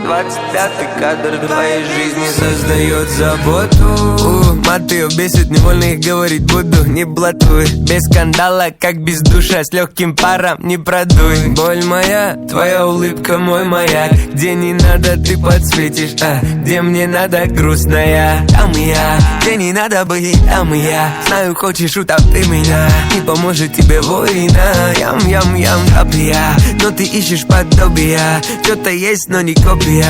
«25-й кадр твоей жизни создает заботу». Мат ее бесит, невольно их говорить буду. Не блатуй, без скандала, как без душа, с легким паром не продуй. Боль моя, твоя улыбка мой маяк. Где не надо, ты подсветишь, где мне надо, грустная. Там и я, где не надо быть, там и я. Знаю, хочешь, утопи меня, не поможет тебе война. Ям-ям-ям, капля, но ты ищешь подобия. Что-то есть, но не копия.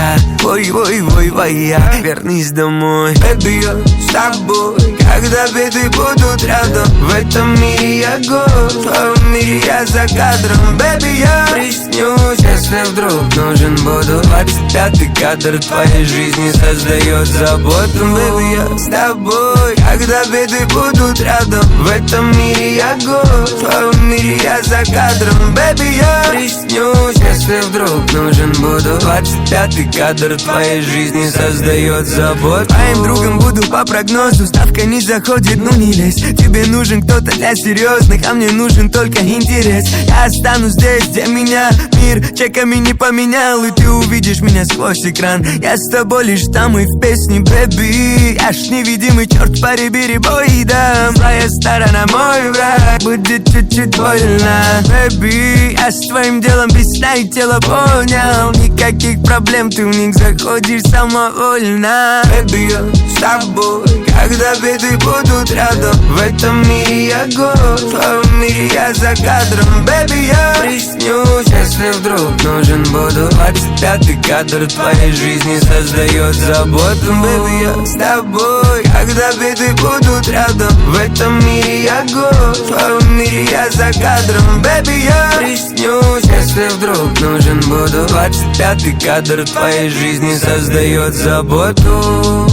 Ой-ой-ой-ой, я вернись домой. Baby, я с тобой, когда беды будут рядом. В этом мире я гость, в твоем мире я за кадром. Baby, я приснюсь, если вдруг нужен буду. 25-й кадр твоей жизни создает заботу. Baby, я с тобой, когда беды будут рядом. В этом мире я гость, в твоем мире я за кадром. Baby, я приснюсь, если вдруг нужен буду. 25-й кадр твоей жизни создает заботу. Твоим другом буду по прогнозу, ставка не заходит, ну не лезь. Тебе нужен кто-то для серьезных, а мне нужен только интерес. Я останусь здесь, где меня мир чеками не поменял. И ты увидишь меня сквозь экран. Я с тобой лишь там и в песне, baby. Я ж невидимый черт по ребери дам. Твоя сторона мой враг, будет чуть-чуть больно, baby. Я с твоим делом без сна и тела понял. Никаких проблем, ты в них заходишь самовольно. Baby, я с тобой, когда беды будут рядом. В этом мире я гость, в твоем мире я за кадром. Baby, я приснюсь, если вдруг нужен буду. 25-й кадр твоей жизни создает заботу. Baby, я с тобой, когда беды будут рядом. В этом мире я гость, в твоем мире я за кадром. Baby, я приснюсь, если вдруг нужен буду. 25-й кадр твоей жизни создает заботу.